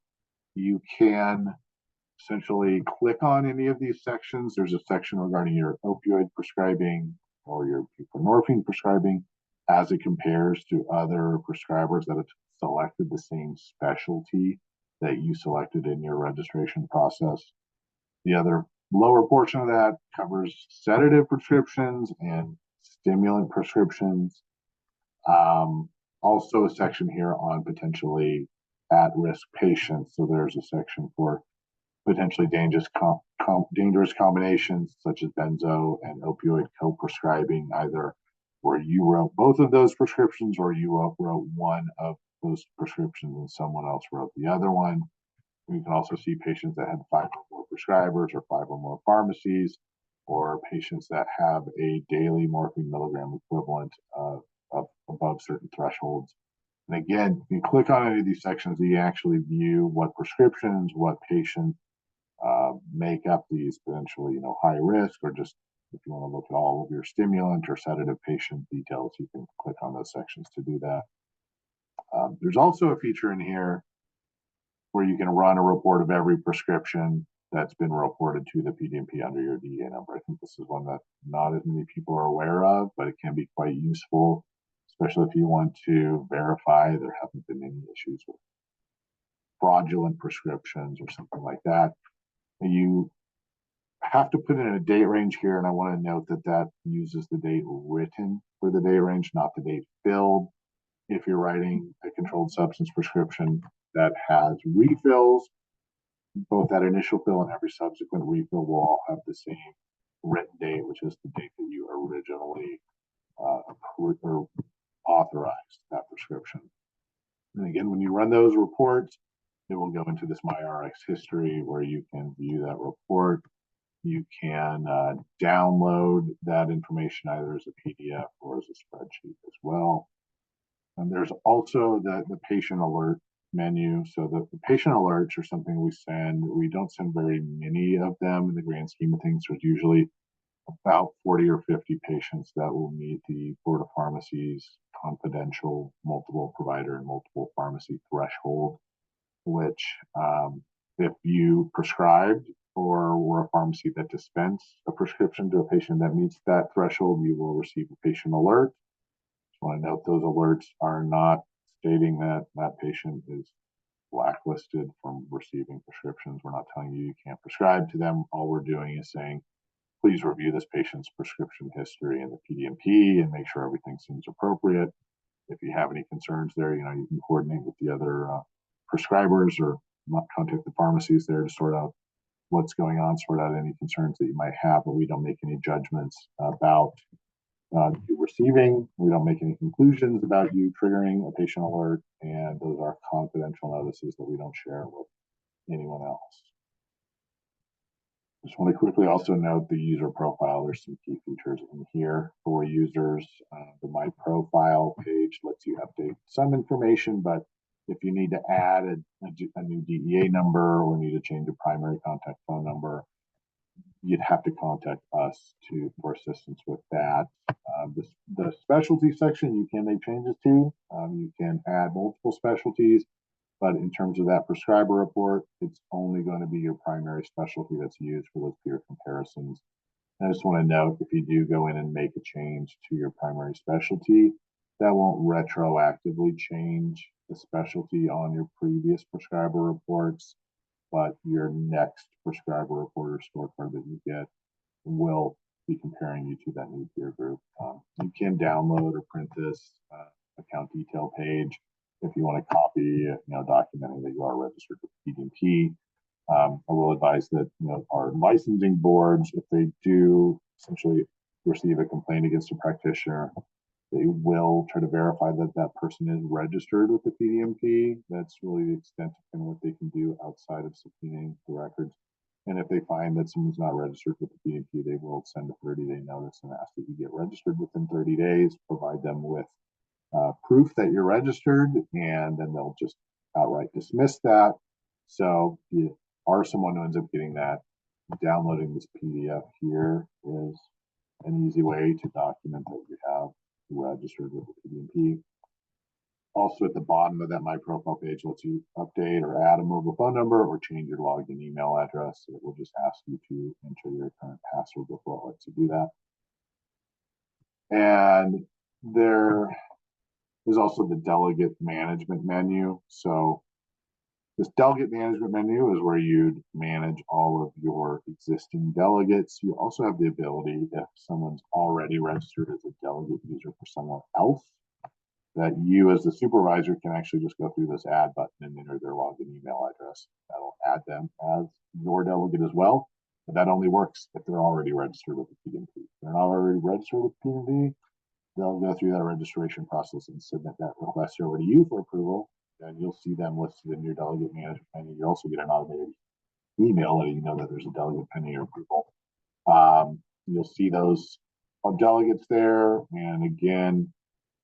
You can essentially click on any of these sections. There's a section regarding your opioid prescribing or your buprenorphine prescribing as it compares to other prescribers that have selected the same specialty that you selected in your registration process. The other lower portion of that covers sedative prescriptions and stimulant prescriptions. Also a section here on potentially at-risk patients. So there's a section for potentially dangerous combinations such as benzo and opioid co-prescribing, either where you wrote both of those prescriptions or you wrote one of those prescriptions and someone else wrote the other one. You can also see patients that had 5 or more prescribers or 5 or more pharmacies, or patients that have a daily morphine milligram equivalent of above certain thresholds. And again, you click on any of these sections, you actually view what prescriptions, what patients make up these potentially, high risk, or just if you want to look at all of your stimulant or sedative patient details, you can click on those sections to do that. There's also a feature in here where you can run a report of every prescription that's been reported to the PDMP under your DEA number. I think this is one that not as many people are aware of, but it can be quite useful, especially if you want to verify there haven't been any issues with fraudulent prescriptions or something like that. And you have to put in a date range here, and I want to note that that uses the date written for the date range, not the date filled. If you're writing a controlled substance prescription that has refills, both that initial fill and every subsequent refill will all have the same written date, which is the date that you originally approved or authorized that prescription. And again, when you run those reports, it will go into this MyRx history where you can view that report. You can download that information either as a PDF or as a spreadsheet as well. And there's also the patient alert menu. So the patient alerts are something we send. We don't send very many of them in the grand scheme of things. There's usually about 40 or 50 patients that will meet the Board of Pharmacy's confidential multiple provider and multiple pharmacy threshold, which if you prescribed or were a pharmacy that dispensed a prescription to a patient that meets that threshold, you will receive a patient alert. Just want to note those alerts are not stating that that patient is blacklisted from receiving prescriptions. We're not telling you you can't prescribe to them. All we're doing is saying, please review this patient's prescription history and the PDMP and make sure everything seems appropriate. If you have any concerns there, you can coordinate with the other prescribers or contact the pharmacies there to sort out what's going on, sort out any concerns that you might have, but we don't make any judgments about you receiving. We don't make any conclusions about you triggering a patient alert, and those are confidential notices that we don't share with anyone else. Just want to quickly also note the user profile. There's some key features in here for users. The My Profile page lets you update some information, but if you need to add a new DEA number or need to change a primary contact phone number, you'd have to contact us for assistance with that. The specialty section you can make changes to. You can add multiple specialties, but in terms of that prescriber report, it's only going to be your primary specialty that's used for those peer comparisons. And I just want to note, if you do go in and make a change to your primary specialty, that won't retroactively change the specialty on your previous prescriber reports, but your next prescriber report or scorecard that you get will be comparing you to that new peer group. You can download or print this account detail page if you want to copy, documenting that you are registered with PDMP. I will advise that our licensing boards, if they do essentially receive a complaint against a practitioner, they will try to verify that that person is registered with the PDMP. That's really the extent of what they can do outside of subpoenaing the records. And if they find that someone's not registered with the PDMP, they will send a 30-day notice and ask that you get registered within 30 days, provide them with proof that you're registered, and then they'll just outright dismiss that. So if you are someone who ends up getting that, downloading this PDF here is an easy way to document that you have registered with the PDMP. Also at the bottom of that My Profile page lets you update or add a mobile phone number or change your login email address. It will just ask you to enter your current password before it lets you do that. And there is also the delegate management menu. So this delegate management menu is where you'd manage all of your existing delegates. You also have the ability, if someone's already registered as a delegate user for someone else, that you as the supervisor can actually just go through this add button and enter their login email address. That'll add them as your delegate as well. But that only works if they're already registered with the PDMP. If they're not already registered with the PDMP, they'll go through that registration process and submit that request over to you for approval. And you'll see them listed in your delegate management menu. You also get an automated email letting you know that there's a delegate pending your approval. You'll see those delegates there. And again,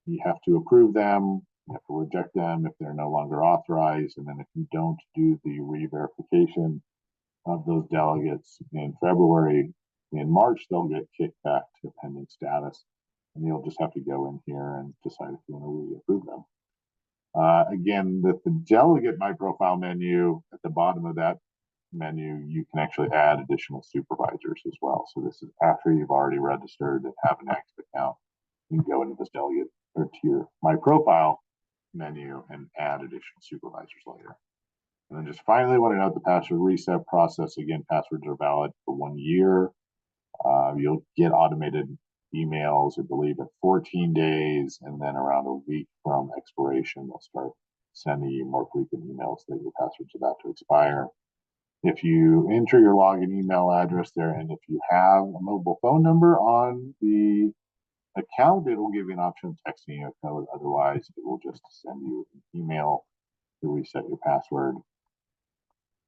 you have to approve them. You have to reject them if they're no longer authorized. And then if you don't do the re-verification of those delegates in February, in March, they'll get kicked back to pending status. And you'll just have to go in here and decide if you want to re-approve them. Again, the delegate My Profile menu, at the bottom of that menu, you can actually add additional supervisors as well. So this is after you've already registered and have an active account. You can go into this delegate or to your My Profile menu and add additional supervisors later. And then just finally want to note the password reset process. Again, passwords are valid for 1 year. You'll get automated emails, I believe, at 14 days, and then around a week from expiration, they'll start sending you more frequent emails that your password's about to expire. If you enter your login email address there, and if you have a mobile phone number on the account, it will give you an option of texting you a code. Otherwise, it will just send you an email to reset your password.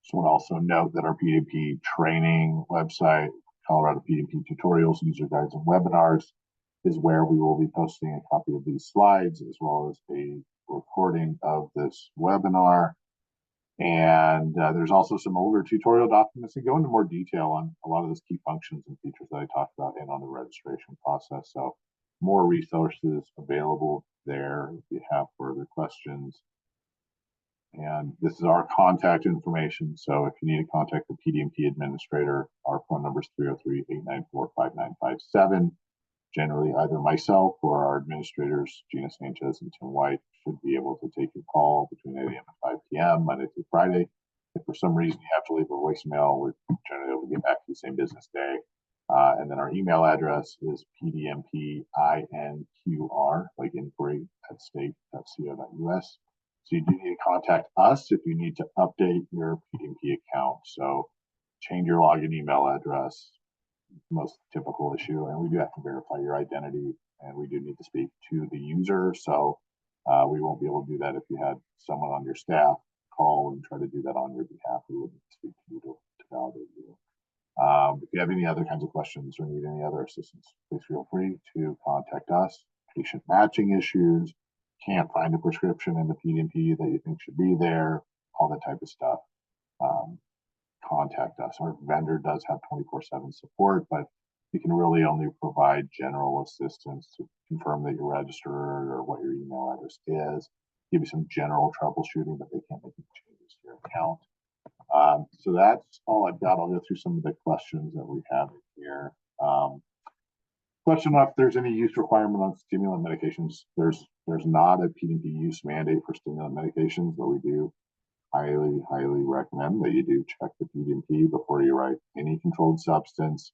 Just want to also note that our PDMP training website, Colorado PDMP tutorials, user guides, and webinars, is where we will be posting a copy of these slides as well as a recording of this webinar. And there's also some older tutorial documents that go into more detail on a lot of those key functions and features that I talked about and on the registration process. So more resources available there if you have further questions. And this is our contact information. So if you need to contact the PDMP administrator, our phone number is 303-894-5957. Generally, either myself or our administrators, Gina Sanchez and Tim White, should be able to take your call between 8 a.m. and 5 p.m. Monday through Friday. If for some reason you have to leave a voicemail, we're generally able to get back to the same business day. And then our email address is pdmpinqr, like inquiry at state.co.us. So you do need to contact us if you need to update your PDMP account. So change your login email address, most typical issue, and we do have to verify your identity, and we do need to speak to the user. So we won't be able to do that if you had someone on your staff call and try to do that on your behalf. We wouldn't speak to you to validate you. If you have any other kinds of questions or need any other assistance, please feel free to contact us. Patient matching issues, can't find a prescription in the PDMP that you think should be there, all that type of stuff. Contact us. Our vendor does have 24/7 support, but you can really only provide general assistance to confirm that you're registered or what your email address is, give you some general troubleshooting, but they can't make any changes to your account. So that's all I've got. I'll go through some of the questions that we have here. Question if there's any use requirement on stimulant medications. There's not a PDMP use mandate for stimulant medications, but we do highly recommend that you do check the PDMP before you write any controlled substance.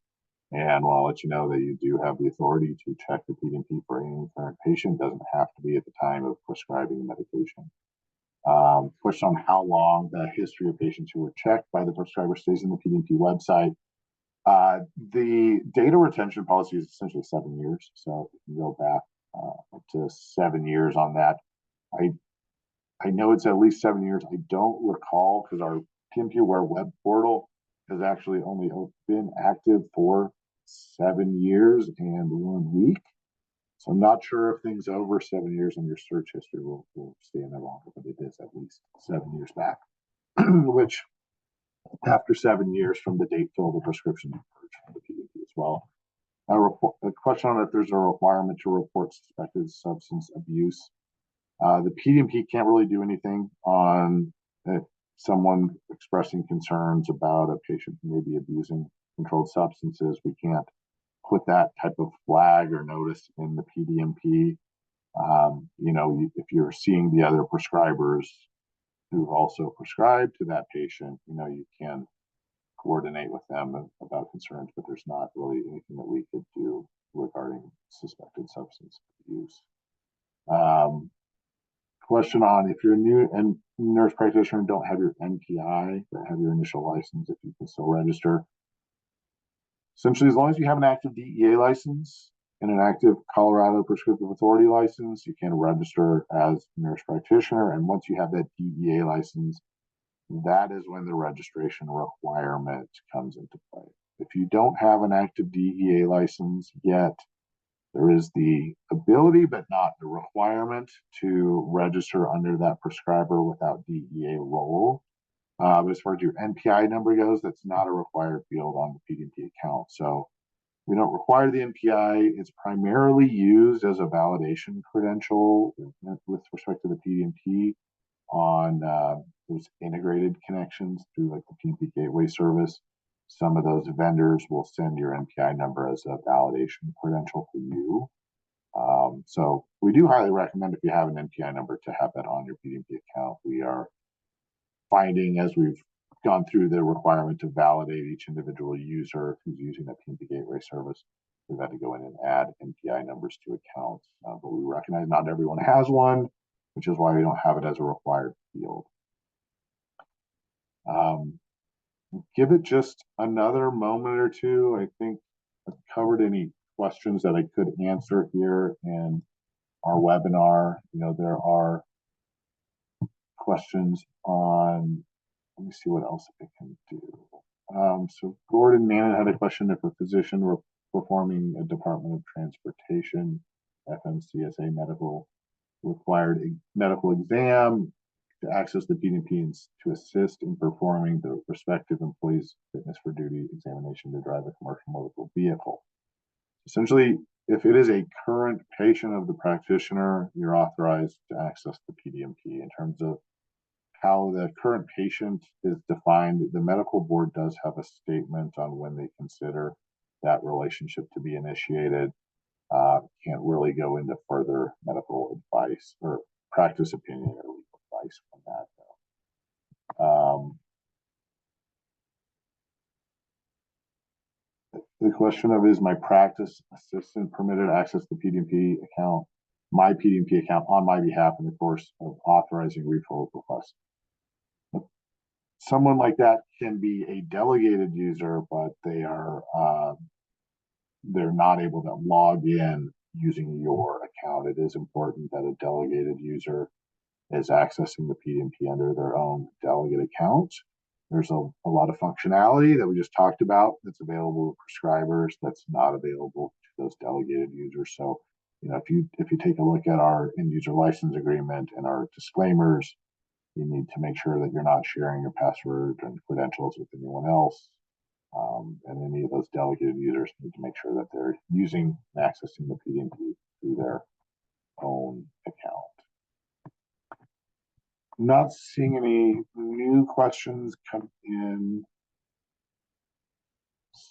And I'll let you know that you do have the authority to check the PDMP for any current patient. It doesn't have to be at the time of prescribing medication. Question on how long the history of patients who were checked by the prescriber stays in the PDMP website. The data retention policy is essentially 7 years. So if you go back up to 7 years on that. I know it's at least 7 years. I don't recall because our PDMP Aware web portal has actually only been active for 7 years and 1 week. So I'm not sure if things over 7 years on your search history will stay in there longer, but it is at least 7 years back, which after 7 years from the date fill the prescription from the PDMP as well. A question on if there's a requirement to report suspected substance abuse. The PDMP can't really do anything on someone expressing concerns about a patient who may be abusing controlled substances. We can't put that type of flag or notice in the PDMP. If you're seeing the other prescribers who've also prescribed to that patient, you can coordinate with them about concerns, but there's not really anything that we could do regarding suspected substance abuse. Question on if you're a new nurse practitioner and don't have your NPI, but have your initial license, if you can still register. Essentially, as long as you have an active DEA license and an active Colorado Prescriptive Authority license, you can register as a nurse practitioner. And once you have that DEA license, that is when the registration requirement comes into play. If you don't have an active DEA license yet, there is the ability, but not the requirement, to register under that prescriber without DEA role. As far as your NPI number goes, that's not a required field on the PDMP account. So we don't require the NPI. It's primarily used as a validation credential with respect to the PDMP on those integrated connections through like the PDMP gateway service. Some of those vendors will send your NPI number as a validation credential for you. So we do highly recommend, if you have an NPI number, to have that on your PDMP account. We are finding, as we've gone through the requirement to validate each individual user who's using that PDMP gateway service, we've had to go in and add NPI numbers to accounts. But we recognize not everyone has one, which is why we don't have it as a required field. give it just another moment or two. I think I've covered any questions that I could answer here in our webinar. There are questions on, let me see what else I can do. So Gordon Mannon had a question: if a physician were performing a Department of Transportation, FMCSA medical required a medical exam to access the PDMP and to assist in performing the respective employee's fitness for duty examination to drive a commercial motor vehicle. Essentially, if it is a current patient of the practitioner, you're authorized to access the PDMP. In terms of how the current patient is defined, the medical board does have a statement on when they consider that relationship to be initiated. Can't really go into further medical advice or practice opinion or legal advice on that, though. The question of, is my practice assistant permitted to access the PDMP account, my PDMP account, on my behalf in the course of authorizing referral requests? Someone like that can be a delegated user, but they're not able to log in using your account. It is important that a delegated user is accessing the PDMP under their own delegate account. There's a lot of functionality that we just talked about that's available to prescribers that's not available to those delegated users. So, if you take a look at our end user license agreement and our disclaimers, you need to make sure that you're not sharing your password and credentials with anyone else. And any of those delegated users need to make sure that they're using and accessing the PDMP through their own account. Not seeing any new questions come in.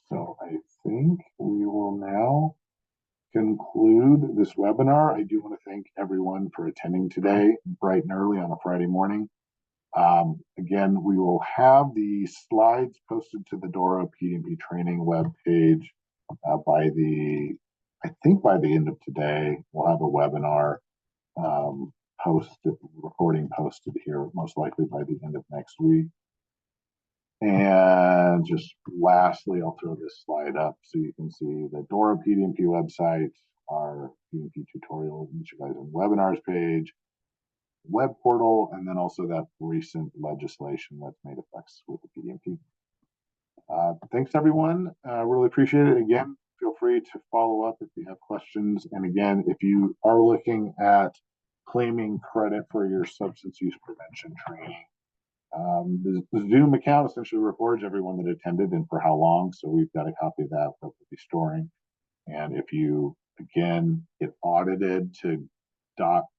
So I think we will now conclude this webinar. I do want to thank everyone for attending today, bright and early on a Friday morning. Again, we will have the slides posted to the DORA PDMP training webpage by the end of today. We'll have a webinar recording posted here, most likely by the end of next week. And just lastly, I'll throw this slide up so you can see the DORA PDMP website, our PDMP tutorial, and webinars page, web portal, and then also that recent legislation that's made effects with the PDMP. Thanks, everyone. Really appreciate it. Again, feel free to follow up if you have questions. And again, if you are looking at claiming credit for your substance use prevention training, the Zoom account essentially records everyone that attended and for how long. So we've got a copy of that we'll be storing. And if you, again, get audited to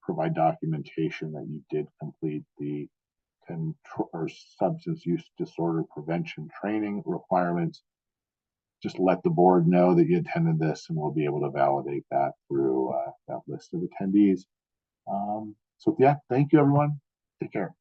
provide documentation that you did complete the substance use disorder prevention training requirements, just let the board know that you attended this, and we'll be able to validate that through that list of attendees. So yeah, thank you, everyone. Take care.